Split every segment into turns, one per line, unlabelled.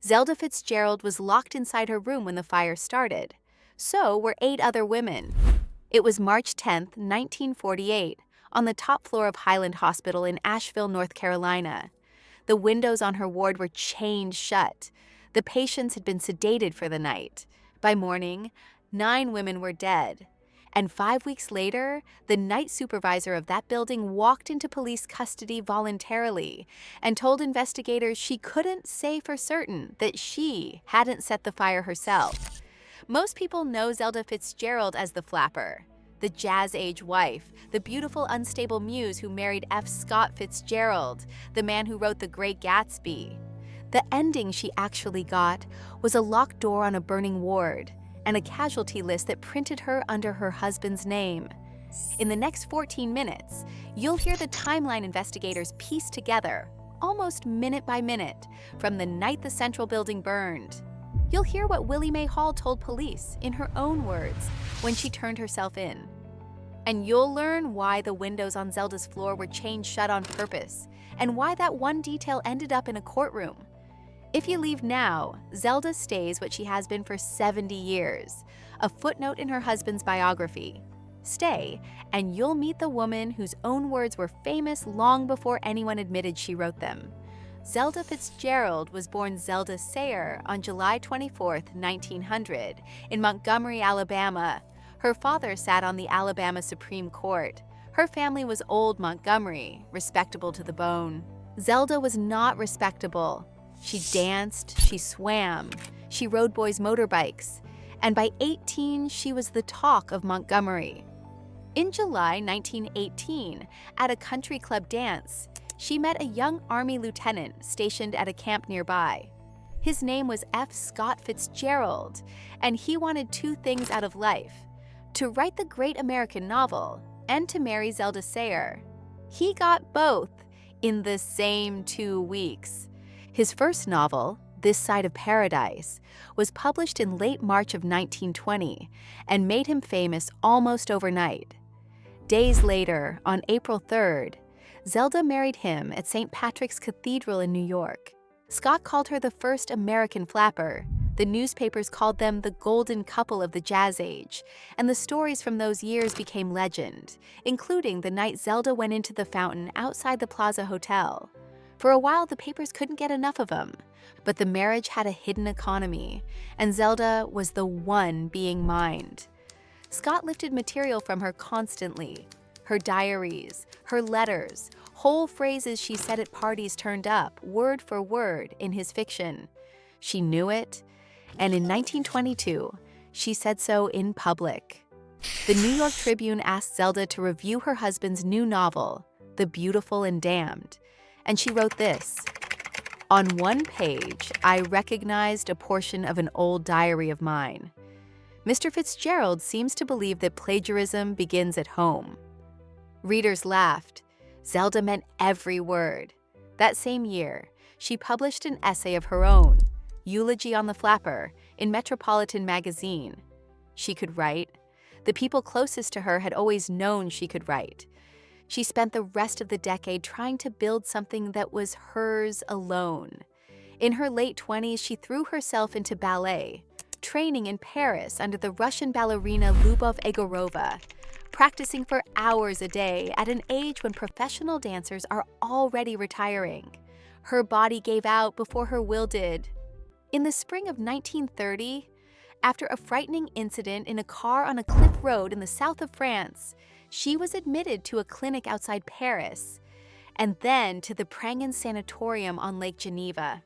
Zelda Fitzgerald was locked inside her room when the fire started. So were 8 other women. It was March 10, 1948, on the top floor of Highland Hospital in Asheville, North Carolina. The windows on her ward were chained shut. The patients had been sedated for the night. By morning, 9 women were dead. And 5 weeks later, the night supervisor of that building walked into police custody voluntarily and told investigators she couldn't say for certain that she hadn't set the fire herself. Most people know Zelda Fitzgerald as the flapper, the jazz-age wife, the beautiful unstable muse who married F. Scott Fitzgerald, the man who wrote The Great Gatsby. The ending she actually got was a locked door on a burning ward and a casualty list that printed her under her husband's name. In the next 14 minutes, you'll hear the timeline investigators piece together, almost minute by minute, from the night the Central Building burned. You'll hear what Willie Mae Hall told police, in her own words, when she turned herself in. And you'll learn why the windows on Zelda's floor were chained shut on purpose, and why that one detail ended up in a courtroom. If you leave now, Zelda stays what she has been for 70 years, a footnote in her husband's biography. Stay, and you'll meet the woman whose own words were famous long before anyone admitted she wrote them. Zelda Fitzgerald was born Zelda Sayer on July 24, 1900, in Montgomery, Alabama. Her father sat on the Alabama Supreme Court. Her family was old Montgomery, respectable to the bone. Zelda was not respectable. She danced, she swam, she rode boys' motorbikes, and by 18, she was the talk of Montgomery. In July 1918, at a country club dance, she met a young Army lieutenant stationed at a camp nearby. His name was F. Scott Fitzgerald, and he wanted 2 things out of life: to write the great American novel and to marry Zelda Sayer. He got both in the same 2 weeks. His first novel, This Side of Paradise, was published in late March of 1920 and made him famous almost overnight. Days later, on April 3rd, Zelda married him at St. Patrick's Cathedral in New York. Scott called her the first American flapper. The newspapers called them the golden couple of the jazz age, and the stories from those years became legend, including the night Zelda went into the fountain outside the Plaza Hotel. For a while, the papers couldn't get enough of him, but the marriage had a hidden economy, and Zelda was the one being mined. Scott lifted material from her constantly: her diaries, her letters, whole phrases she said at parties turned up, word for word, in his fiction. She knew it, and in 1922, she said so in public. The New York Tribune asked Zelda to review her husband's new novel, The Beautiful and Damned, and she wrote this: "On one page, I recognized a portion of an old diary of mine. Mr. Fitzgerald seems to believe that plagiarism begins at home." Readers laughed. Zelda meant every word. That same year, she published an essay of her own, Eulogy on the Flapper, in Metropolitan magazine. She could write. The people closest to her had always known she could write. She spent the rest of the decade trying to build something that was hers alone. In her late 20s, she threw herself into ballet, training in Paris under the Russian ballerina Lyubov Egorova, practicing for hours a day at an age when professional dancers are already retiring. Her body gave out before her will did. In the spring of 1930, after a frightening incident in a car on a cliff road in the south of France, she was admitted to a clinic outside Paris, and then to the Prangin Sanatorium on Lake Geneva.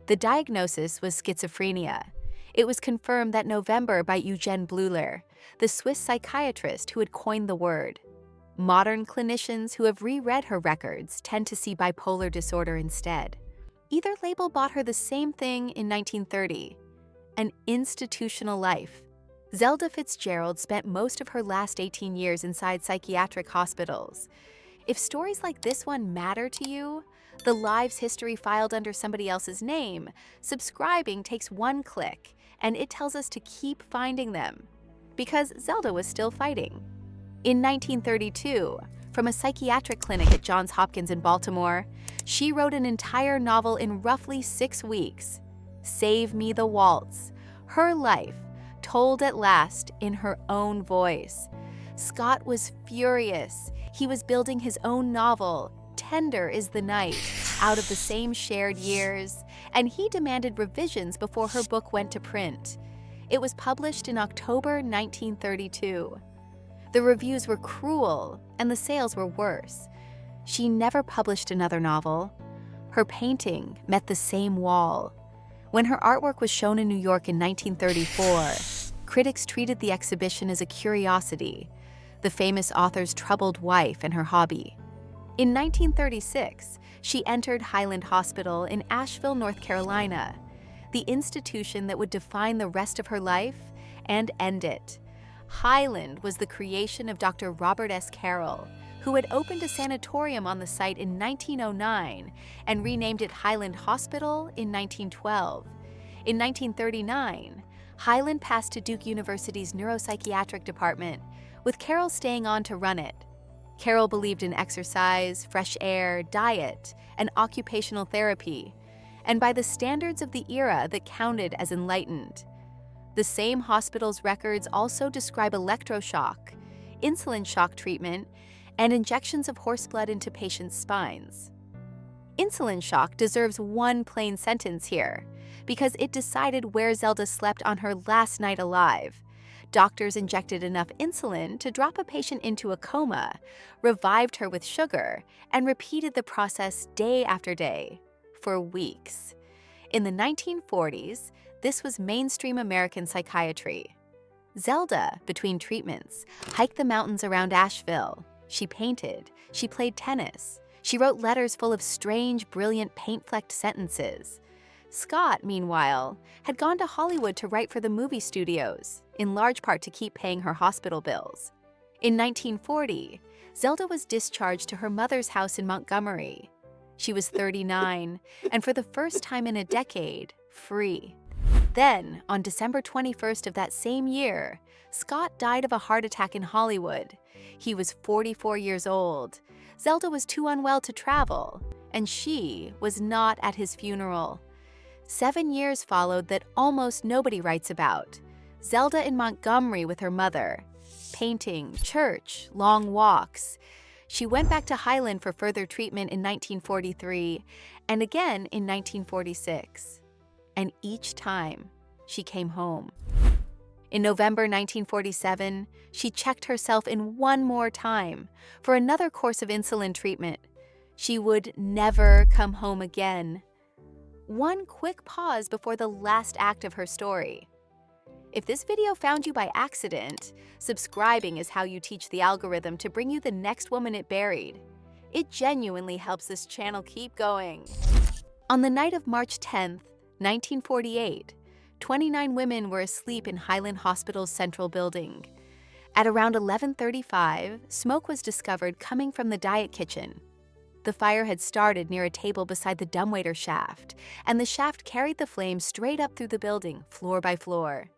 The diagnosis was schizophrenia. It was confirmed that November by Eugene Bleuler, the Swiss psychiatrist who had coined the word. Modern clinicians who have reread her records tend to see bipolar disorder instead. Either label bought her the same thing in 1930, an institutional life. Zelda Fitzgerald spent most of her last 18 years inside psychiatric hospitals. If stories like this one matter to you, the lives history filed under somebody else's name, subscribing takes 1 click, and it tells us to keep finding them. Because Zelda was still fighting. In 1932, from a psychiatric clinic at Johns Hopkins in Baltimore, she wrote an entire novel in roughly 6 weeks. Save Me the Waltz, her life, told at last in her own voice. Scott was furious. He was building his own novel, Tender is the Night, out of the same shared years, and he demanded revisions before her book went to print. It was published in October 1932. The reviews were cruel, and the sales were worse. She never published another novel. Her painting met the same wall. When her artwork was shown in New York in 1934, critics treated the exhibition as a curiosity, the famous author's troubled wife and her hobby. In 1936, she entered Highland Hospital in Asheville, North Carolina, the institution that would define the rest of her life and end it. Highland was the creation of Dr. Robert S. Carroll, who had opened a sanatorium on the site in 1909 and renamed it Highland Hospital in 1912. In 1939, Highland passed to Duke University's neuropsychiatric department, with Carroll staying on to run it. Carroll believed in exercise, fresh air, diet, and occupational therapy, and by the standards of the era that counted as enlightened. The same hospital's records also describe electroshock, insulin shock treatment, and injections of horse blood into patients' spines. Insulin shock deserves one plain sentence here, because it decided where Zelda slept on her last night alive. Doctors injected enough insulin to drop a patient into a coma, revived her with sugar, and repeated the process day after day, for weeks. In the 1940s, this was mainstream American psychiatry. Zelda, between treatments, hiked the mountains around Asheville. She painted, she played tennis, she wrote letters full of strange, brilliant, paint-flecked sentences. Scott, meanwhile, had gone to Hollywood to write for the movie studios, in large part to keep paying her hospital bills. In 1940, Zelda was discharged to her mother's house in Montgomery. She was 39, and for the first time in a decade, free. Then, on December 21st of that same year, Scott died of a heart attack in Hollywood. He was 44 years old. Zelda was too unwell to travel, and she was not at his funeral. 7 years followed that almost nobody writes about. Zelda in Montgomery with her mother. Painting, church, long walks. She went back to Highland for further treatment in 1943, and again in 1946. And each time, she came home. In November 1947, she checked herself in one more time for another course of insulin treatment. She would never come home again. One quick pause before the last act of her story. If this video found you by accident, subscribing is how you teach the algorithm to bring you the next woman it buried. It genuinely helps this channel keep going. On the night of March 10th, 1948, 29 women were asleep in Highland Hospital's central building. At around 11:35, smoke was discovered coming from the diet kitchen. The fire had started near a table beside the dumbwaiter shaft, and the shaft carried the flames straight up through the building, floor by floor.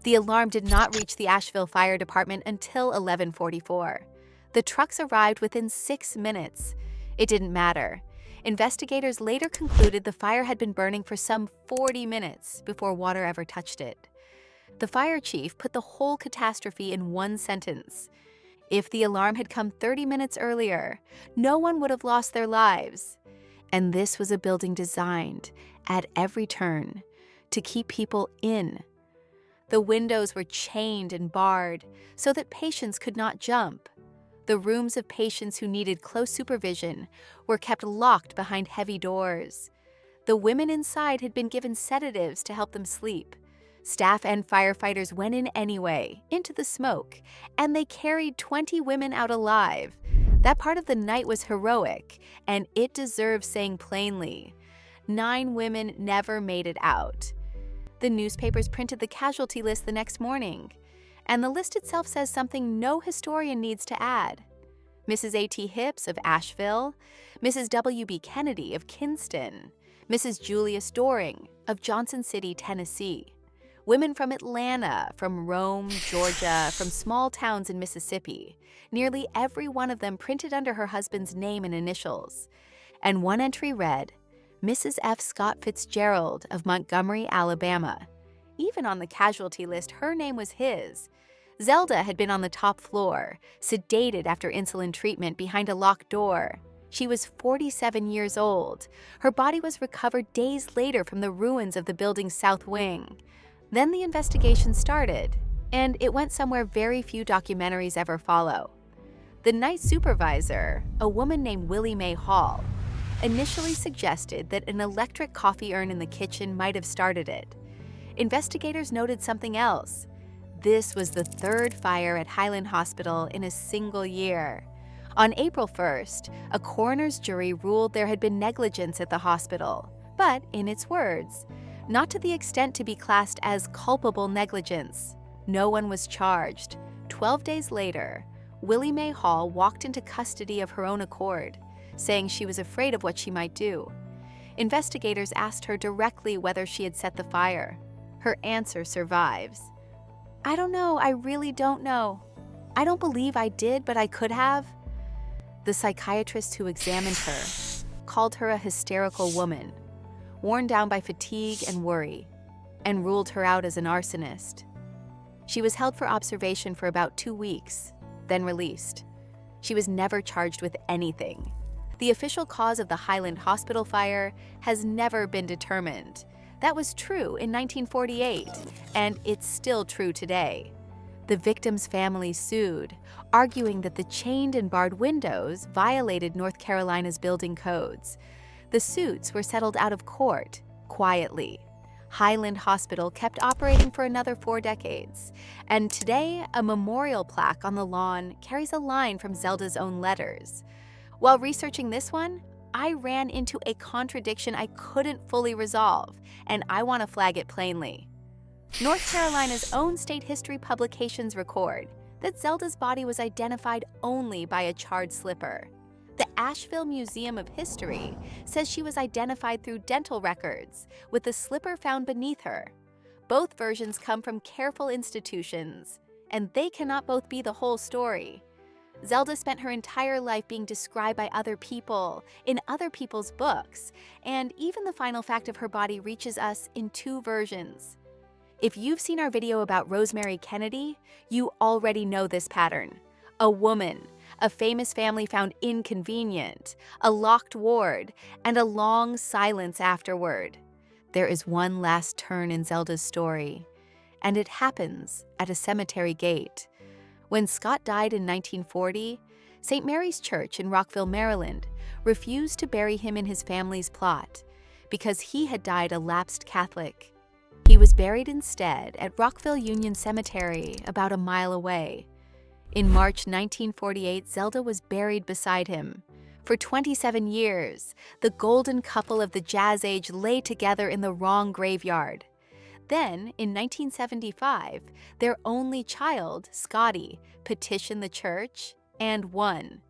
The alarm did not reach the Asheville Fire Department until 11:44. The trucks arrived within 6 minutes. It didn't matter. Investigators later concluded the fire had been burning for some 40 minutes before water ever touched it. The fire chief put the whole catastrophe in one sentence. If the alarm had come 30 minutes earlier, no one would have lost their lives. And this was a building designed, at every turn, to keep people in. The windows were chained and barred so that patients could not jump. The rooms of patients who needed close supervision were kept locked behind heavy doors. The women inside had been given sedatives to help them sleep. Staff and firefighters went in anyway, into the smoke, and they carried 20 women out alive. That part of the night was heroic, and it deserves saying plainly. 9 women never made it out. The newspapers printed the casualty list the next morning, and the list itself says something no historian needs to add. Mrs. A.T. Hipps of Asheville, Mrs. W.B. Kennedy of Kinston, Mrs. Julius Doring of Johnson City, Tennessee, women from Atlanta, from Rome, Georgia, from small towns in Mississippi, nearly every one of them printed under her husband's name and initials. And one entry read, Mrs. F. Scott Fitzgerald of Montgomery, Alabama. Even on the casualty list, her name was his. Zelda had been on the top floor, sedated after insulin treatment behind a locked door. She was 47 years old. Her body was recovered days later from the ruins of the building's south wing. Then the investigation started, and it went somewhere very few documentaries ever follow. The night supervisor, a woman named Willie Mae Hall, initially suggested that an electric coffee urn in the kitchen might have started it. Investigators noted something else. This was the third fire at Highland Hospital in a single year. On April 1st, a coroner's jury ruled there had been negligence at the hospital, but, in its words, not to the extent to be classed as culpable negligence. No one was charged. 12 days later, Willie Mae Hall walked into custody of her own accord, saying she was afraid of what she might do. Investigators asked her directly whether she had set the fire. Her answer survives. "I don't know, I really don't know. I don't believe I did, but I could have." The psychiatrist who examined her called her a hysterical woman, worn down by fatigue and worry, and ruled her out as an arsonist. She was held for observation for about 2 weeks, then released. She was never charged with anything. The official cause of the Highland Hospital fire has never been determined. That was true in 1948, and it's still true today. The victim's family sued, arguing that the chained and barred windows violated North Carolina's building codes. The suits were settled out of court, quietly. Highland Hospital kept operating for another 4 decades, and today a memorial plaque on the lawn carries a line from Zelda's own letters. While researching this one, I ran into a contradiction I couldn't fully resolve, and I want to flag it plainly. North Carolina's own state history publications record that Zelda's body was identified only by a charred slipper. The Asheville Museum of History says she was identified through dental records, with the slipper found beneath her. Both versions come from careful institutions, and they cannot both be the whole story. Zelda spent her entire life being described by other people, in other people's books, and even the final fact of her body reaches us in 2 versions. If you've seen our video about Rosemary Kennedy, you already know this pattern. A woman, a famous family found inconvenient, a locked ward, and a long silence afterward. There is one last turn in Zelda's story, and it happens at a cemetery gate. When Scott died in 1940, St. Mary's Church in Rockville, Maryland, refused to bury him in his family's plot because he had died a lapsed Catholic. He was buried instead at Rockville Union Cemetery, about a mile away. In March 1948, Zelda was buried beside him. For 27 years, the golden couple of the Jazz Age lay together in the wrong graveyard. Then, in 1975, their only child, Scotty, petitioned the church and won.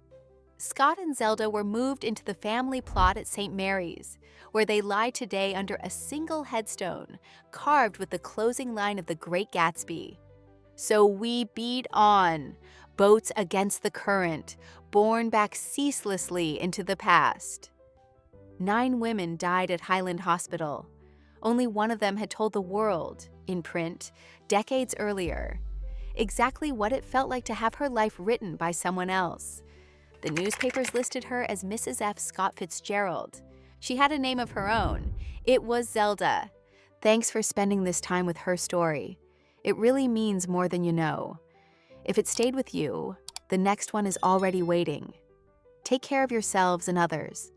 Scott and Zelda were moved into the family plot at St. Mary's, where they lie today under a single headstone, carved with the closing line of The Great Gatsby. So we beat on, boats against the current, borne back ceaselessly into the past. 9 women died at Highland Hospital. Only one of them had told the world, in print, decades earlier, exactly what it felt like to have her life written by someone else. The newspapers listed her as Mrs. F. Scott Fitzgerald. She had a name of her own. It was Zelda. Thanks for spending this time with her story. It really means more than you know. If it stayed with you, the next one is already waiting. Take care of yourselves and others.